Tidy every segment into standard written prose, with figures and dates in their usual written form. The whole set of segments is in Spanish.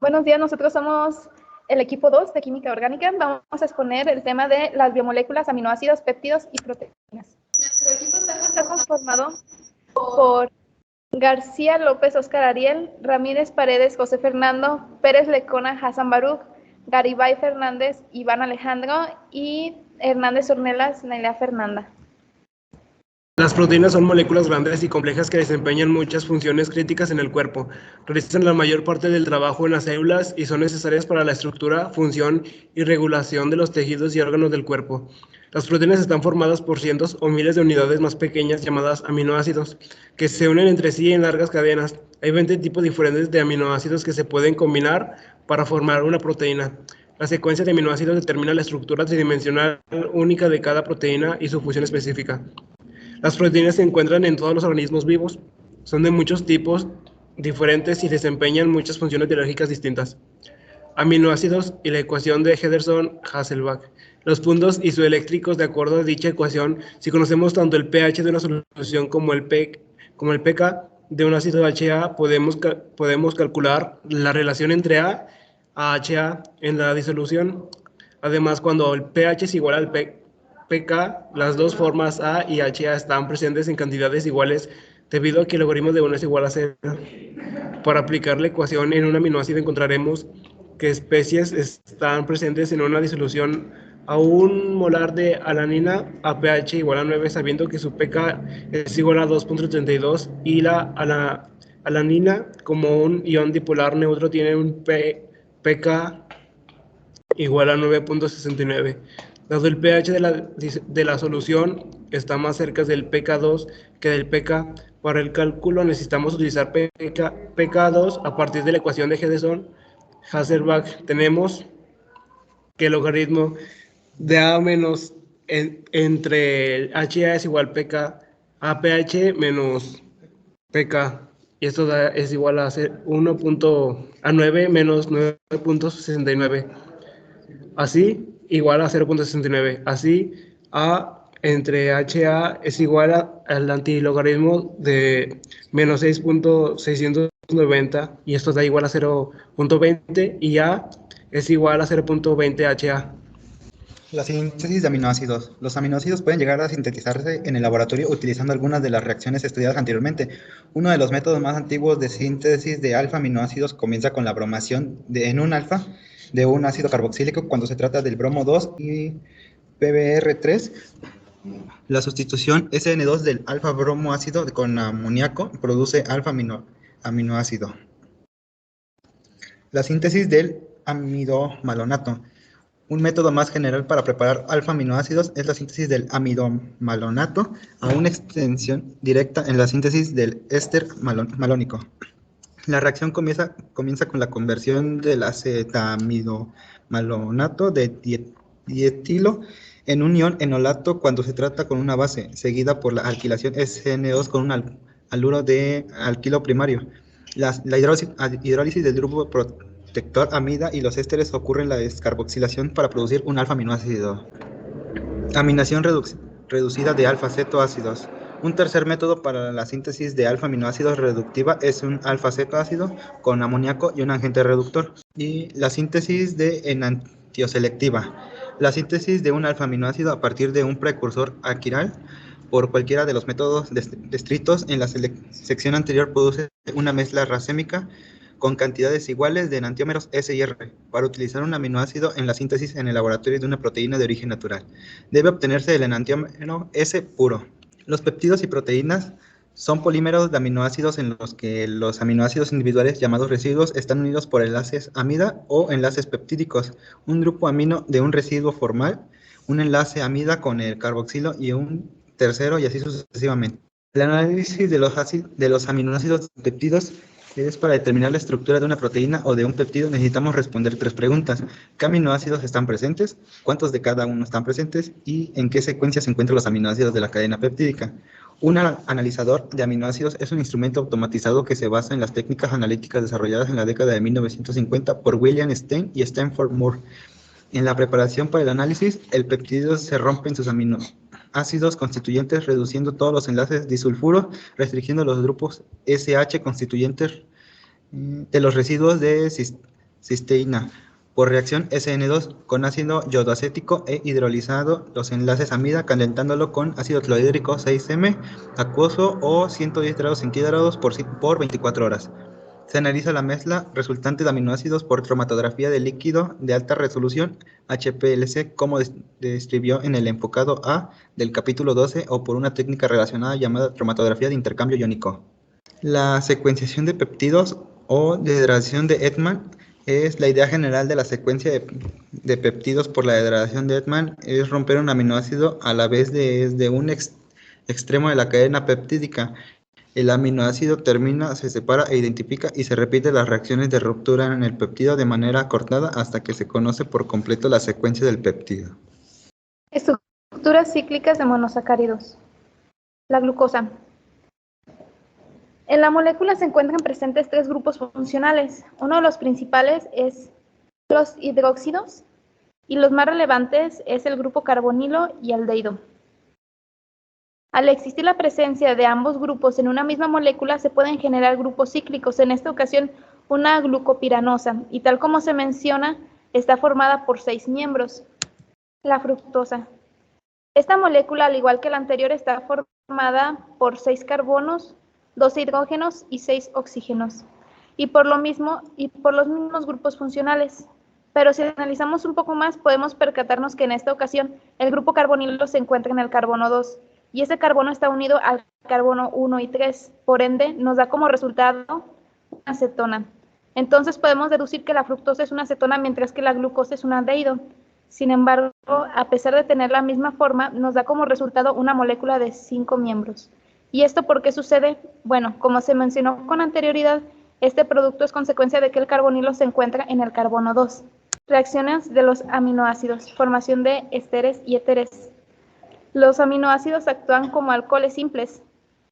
Buenos días, nosotros somos el equipo 2 de Química Orgánica. Vamos a exponer el tema de las biomoléculas, aminoácidos, péptidos y proteínas. Nuestro equipo está conformado por García López, Oscar Ariel, Ramírez Paredes, José Fernando, Pérez Lecona, Hassan Baruch, Garibay Fernández, Iván Alejandro y Hernández Ornelas, Nelia Fernanda. Las proteínas son moléculas grandes y complejas que desempeñan muchas funciones críticas en el cuerpo. Realizan la mayor parte del trabajo en las células y son necesarias para la estructura, función y regulación de los tejidos y órganos del cuerpo. Las proteínas están formadas por cientos o miles de unidades más pequeñas llamadas aminoácidos, que se unen entre sí en largas cadenas. Hay 20 tipos diferentes de aminoácidos que se pueden combinar para formar una proteína. La secuencia de aminoácidos determina la estructura tridimensional única de cada proteína y su función específica. Las proteínas se encuentran en todos los organismos vivos, son de muchos tipos diferentes y desempeñan muchas funciones biológicas distintas. Aminoácidos y la ecuación de Henderson-Hasselbalch. Los puntos isoeléctricos de acuerdo a dicha ecuación, si conocemos tanto el pH de una solución como el pK de un ácido HA, podemos calcular la relación entre A a HA en la disolución. Además, cuando el pH es igual al pK, las dos formas A y HA están presentes en cantidades iguales debido a que el logaritmo de uno es igual a 0. Para aplicar la ecuación en un aminoácido encontraremos que especies están presentes en una disolución a un molar de alanina a pH igual a 9, sabiendo que su pK es igual a 2.32 y la alanina, como un ion dipolar neutro, tiene un pK igual a 9.69. Dado el pH de la solución está más cerca del pK2 que del pK, para el cálculo necesitamos utilizar pK2 a partir de la ecuación de Henderson-Hasselbalch. Tenemos que el logaritmo de A menos entre HA es igual a pH menos pK. Y esto es igual a 9 menos 9.69. Así, igual a 0.69. Así, A entre HA es igual al antilogaritmo de menos 6.690 y esto da igual a 0.20 y A es igual a 0.20 HA. La síntesis de aminoácidos. Los aminoácidos pueden llegar a sintetizarse en el laboratorio utilizando algunas de las reacciones estudiadas anteriormente. Uno de los métodos más antiguos de síntesis de alfa-aminoácidos comienza con la bromación en un alfa de un ácido carboxílico cuando se trata del bromo 2 y PBr3. La sustitución SN2 del alfa-bromoácido con amoníaco produce alfa-aminoácido. La síntesis del amidomalonato. Un método más general para preparar alfa-aminoácidos es la síntesis del amidomalonato a una extensión directa en la síntesis del éster malónico. La reacción comienza con la conversión del acetamidomalonato de dietilo en un ion enolato cuando se trata con una base, seguida por la alquilación SN2 con un haluro de alquilo primario. La hidrólisis del grupo protector amida y los ésteres ocurren la descarboxilación para producir un alfa-aminoácido. Aminación reducida de alfa-cetoácidos. Un tercer método para la síntesis de alfa-aminoácidos reductiva es un alfa-cetoácido con amoníaco y un agente reductor. Y la síntesis de enantioselectiva. La síntesis de un alfa-aminoácido a partir de un precursor aquiral por cualquiera de los métodos descritos en la sección anterior produce una mezcla racémica con cantidades iguales de enantiómeros S y R para utilizar un aminoácido en la síntesis en el laboratorio de una proteína de origen natural. Debe obtenerse el enantiómero S puro. Los péptidos y proteínas son polímeros de aminoácidos en los que los aminoácidos individuales llamados residuos están unidos por enlaces amida o enlaces peptídicos, un grupo amino de un residuo formal, un enlace amida con el carboxilo y un tercero y así sucesivamente. El análisis de los aminoácidos peptidos es para determinar la estructura de una proteína o de un peptido. Necesitamos responder 3 preguntas. ¿Qué aminoácidos están presentes? ¿Cuántos de cada uno están presentes? ¿Y en qué secuencia se encuentran los aminoácidos de la cadena peptídica? Un analizador de aminoácidos es un instrumento automatizado que se basa en las técnicas analíticas desarrolladas en la década de 1950 por William Stein y Stanford Moore. En la preparación para el análisis, el peptido se rompe en sus aminoácidos constituyentes, reduciendo todos los enlaces disulfuro, restringiendo los grupos SH constituyentes de los residuos de cisteína. Por reacción SN2 con ácido yodoacético e hidrolizado los enlaces amida calentándolo con ácido clorhídrico 6M acuoso o 110 grados centígrados por 24 horas. Se analiza la mezcla resultante de aminoácidos por cromatografía de líquido de alta resolución HPLC como describió en el enfocado A del capítulo 12 o por una técnica relacionada llamada cromatografía de intercambio iónico. La secuenciación de peptidos o degradación de Edman es la idea general de la secuencia de peptidos por la degradación de Edman, es romper un aminoácido a la vez desde un extremo de la cadena peptídica. El aminoácido termina, se separa e identifica y se repite las reacciones de ruptura en el peptido de manera cortada hasta que se conoce por completo la secuencia del peptido. Estructuras cíclicas de monosacáridos. La glucosa. En la molécula se encuentran presentes tres grupos funcionales. Uno de los principales es los hidróxidos y los más relevantes es el grupo carbonilo y aldehído. Al existir la presencia de ambos grupos en una misma molécula se pueden generar grupos cíclicos, en esta ocasión una glucopiranosa, y tal como se menciona, está formada por 6 miembros. La fructosa. Esta molécula, al igual que la anterior, está formada por 6 carbonos, 2 hidrógenos y 6 oxígenos, y por los mismos grupos funcionales. Pero si analizamos un poco más, podemos percatarnos que en esta ocasión el grupo carbonilo se encuentra en el carbono 2, y ese carbono está unido al carbono 1 y 3, por ende nos da como resultado una acetona. Entonces podemos deducir que la fructosa es una acetona mientras que la glucosa es un aldehído. Sin embargo, a pesar de tener la misma forma, nos da como resultado una molécula de 5 miembros. ¿Y esto por qué sucede? Bueno, como se mencionó con anterioridad, este producto es consecuencia de que el carbonilo se encuentra en el carbono 2. Reacciones de los aminoácidos, formación de esteres y éteres. Los aminoácidos actúan como alcoholes simples,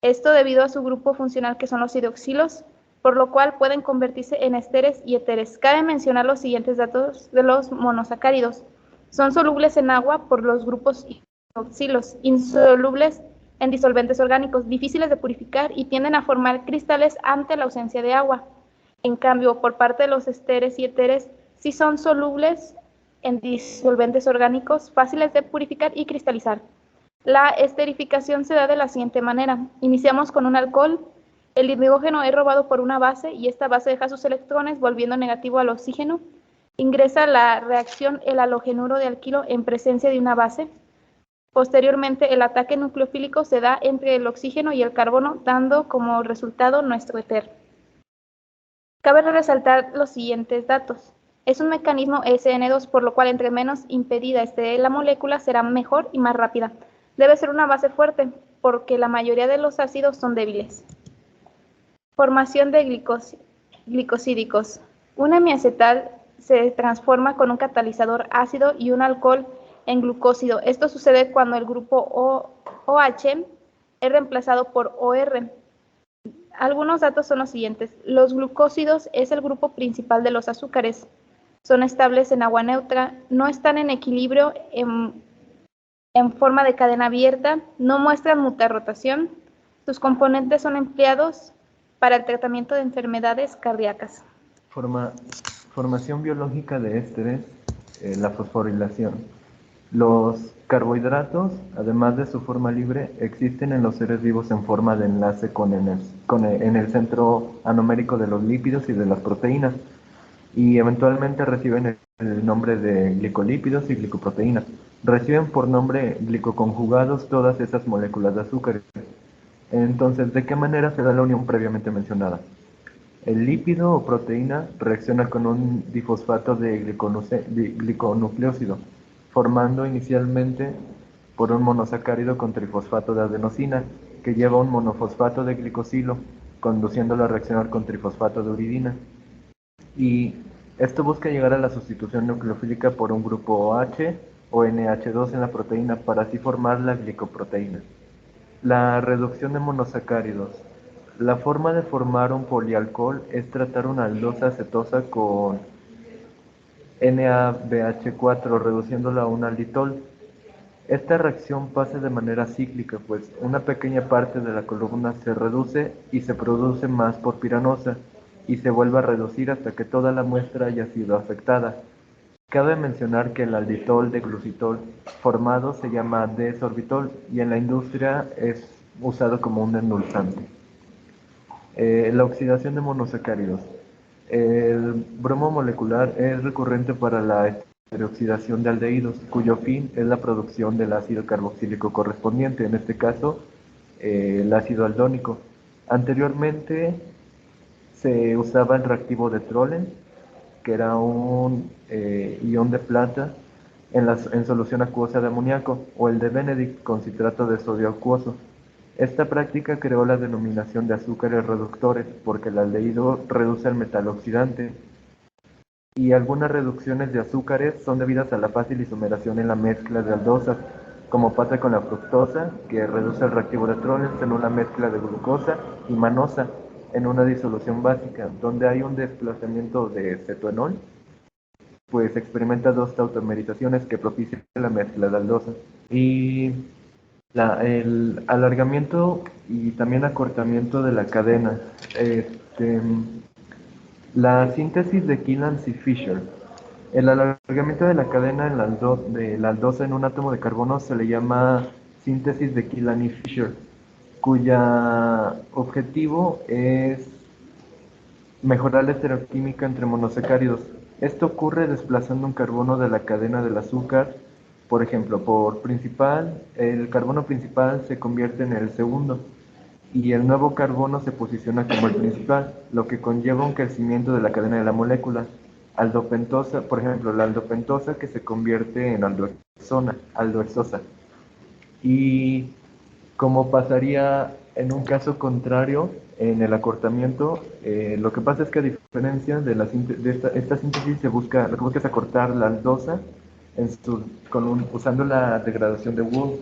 esto debido a su grupo funcional que son los hidroxilos, por lo cual pueden convertirse en esteres y éteres. Cabe mencionar los siguientes datos de los monosacáridos. Son solubles en agua por los grupos hidroxilos, insolubles en disolventes orgánicos, difíciles de purificar y tienden a formar cristales ante la ausencia de agua. En cambio, por parte de los esteres y éteres, sí son solubles en disolventes orgánicos, fáciles de purificar y cristalizar. La esterificación se da de la siguiente manera. Iniciamos con un alcohol, el hidrógeno es robado por una base y esta base deja sus electrones volviendo negativo al oxígeno. Ingresa a la reacción el halogenuro de alquilo en presencia de una base. Posteriormente, el ataque nucleofílico se da entre el oxígeno y el carbono, dando como resultado nuestro éter. Cabe resaltar los siguientes datos. Es un mecanismo SN2, por lo cual entre menos impedida esté la molécula, será mejor y más rápida. Debe ser una base fuerte, porque la mayoría de los ácidos son débiles. Formación de glicosídicos. Un hemiacetal se transforma con un catalizador ácido y un alcohol en glucósido. Esto sucede cuando el grupo OH es reemplazado por OR. Algunos datos son los siguientes. Los glucósidos es el grupo principal de los azúcares. Son estables en agua neutra, no están en equilibrio en forma de cadena abierta, no muestran mutarrotación. Sus componentes son empleados para el tratamiento de enfermedades cardíacas. Formación biológica de ésteres, la fosforilación. Los carbohidratos, además de su forma libre, existen en los seres vivos en forma de enlace en el centro anomérico de los lípidos y de las proteínas, y eventualmente reciben el nombre de glicolípidos y glicoproteínas. Reciben por nombre glicoconjugados todas esas moléculas de azúcar. Entonces, ¿de qué manera se da la unión previamente mencionada? El lípido o proteína reacciona con un difosfato de gliconucleósido, formando inicialmente por un monosacárido con trifosfato de adenosina, que lleva un monofosfato de glicosilo, conduciéndolo a reaccionar con trifosfato de uridina. Y esto busca llegar a la sustitución nucleofílica por un grupo OH o NH2 en la proteína para así formar la glicoproteína. La reducción de monosacáridos. La forma de formar un polialcohol es tratar una aldosa acetosa con NaBH4 reduciéndola a un alditol. Esta reacción pasa de manera cíclica, pues una pequeña parte de la columna se reduce y se produce más por piranosa, y se vuelve a reducir hasta que toda la muestra haya sido afectada. Cabe mencionar que el alditol de glucitol formado se llama desorbitol y en la industria es usado como un endulzante. La oxidación de monosacáridos. El bromo molecular es recurrente para la estereoxidación de aldehídos, cuyo fin es la producción del ácido carboxílico correspondiente, en este caso el ácido aldónico. Anteriormente se usaba el reactivo de Trolen, que era un ion de plata en solución acuosa de amoníaco, o el de Benedict con citrato de sodio acuoso. Esta práctica creó la denominación de azúcares reductores porque el aldehído reduce el metal oxidante y algunas reducciones de azúcares son debidas a la fácil isomeración en la mezcla de aldosas, como pasa con la fructosa, que reduce el reactivo de Trollens en una mezcla de glucosa, y manosa, en una disolución básica, donde hay un desplazamiento de cetoenol, pues experimenta dos tautomerizaciones que propician la mezcla de aldosas. Y el alargamiento y también acortamiento de la cadena. La síntesis de Killian y Fischer. El alargamiento de la cadena de la aldosa en un átomo de carbono se le llama síntesis de Killian y Fischer, cuya objetivo es mejorar la estereoquímica entre monosacáridos. Esto ocurre desplazando un carbono de la cadena del azúcar. Por ejemplo, el carbono principal se convierte en el segundo y el nuevo carbono se posiciona como el principal, lo que conlleva un crecimiento de la cadena de la molécula. Aldopentosa, por ejemplo, la aldopentosa que se convierte en aldohexosa. Y como pasaría en un caso contrario, en el acortamiento, lo que pasa es que a diferencia de esta síntesis lo que busca es acortar la aldosa usando la degradación de Wool.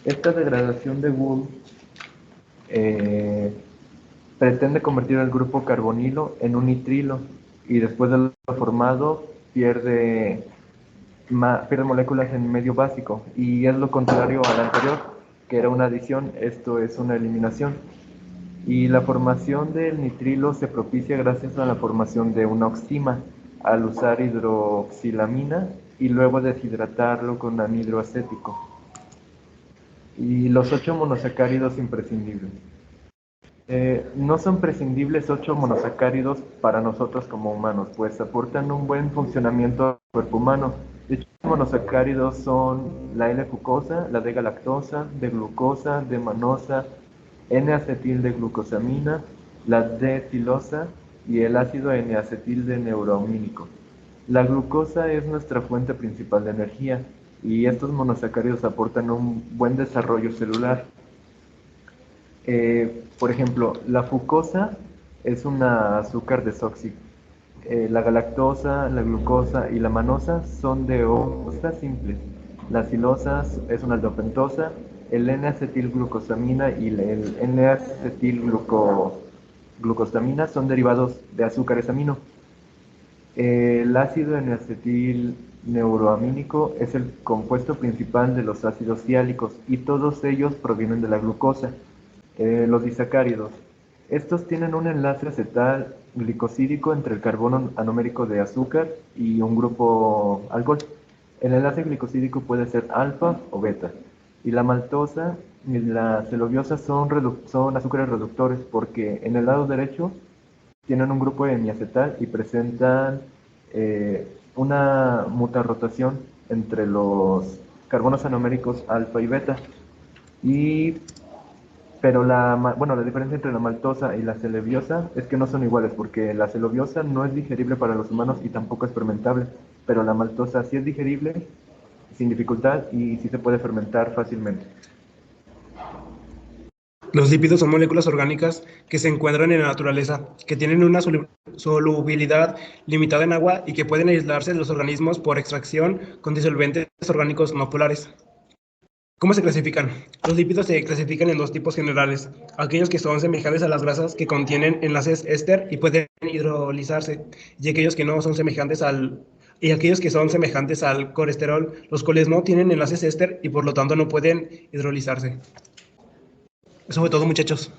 Esta degradación de Wool pretende convertir el grupo carbonilo en un nitrilo y después de lo formado pierde moléculas en medio básico, y es lo contrario al anterior, que era una adición. Esto es una eliminación. Y la formación del nitrilo se propicia gracias a la formación de una oxima al usar hidroxilamina y luego deshidratarlo con anhidro acético. Y los 8 monosacáridos imprescindibles. No son prescindibles 8 monosacáridos para nosotros como humanos, pues aportan un buen funcionamiento al cuerpo humano. Dichos monosacáridos son la L-glucosa, la D-galactosa, D-glucosa, D-manosa, N-acetil de glucosamina, la D-etilosa y el ácido N-acetil de neuroamínico. La glucosa es nuestra fuente principal de energía y estos monosacáridos aportan un buen desarrollo celular. Por ejemplo, la fucosa es un azúcar desóxido. La galactosa, la glucosa y la manosa son de osas simples. La silosa es una aldopentosa. El N-acetilglucosamina y el N-acetilglucosamina son derivados de azúcares amino. El ácido N-acetil neuroamínico es el compuesto principal de los ácidos siálicos y todos ellos provienen de la glucosa. Los disacáridos. Estos tienen un enlace acetal glicosídico entre el carbono anomérico de azúcar y un grupo alcohol. El enlace glicosídico puede ser alfa o beta. Y la maltosa y la celobiosa son azúcares reductores porque en el lado derecho tienen un grupo de hemiacetal y presentan una mutarrotación entre los carbonos anoméricos alfa y beta. Pero la diferencia entre la maltosa y la celobiosa es que no son iguales, porque la celobiosa no es digerible para los humanos y tampoco es fermentable, pero la maltosa sí es digerible sin dificultad y sí se puede fermentar fácilmente. Los lípidos son moléculas orgánicas que se encuentran en la naturaleza, que tienen una solubilidad limitada en agua y que pueden aislarse de los organismos por extracción con disolventes orgánicos no polares. ¿Cómo se clasifican? Los lípidos se clasifican en 2 tipos generales: aquellos que son semejantes a las grasas que contienen enlaces éster y pueden hidrolizarse, y aquellos que son semejantes al colesterol, los cuales no tienen enlaces éster y por lo tanto no pueden hidrolizarse. Eso fue todo, muchachos.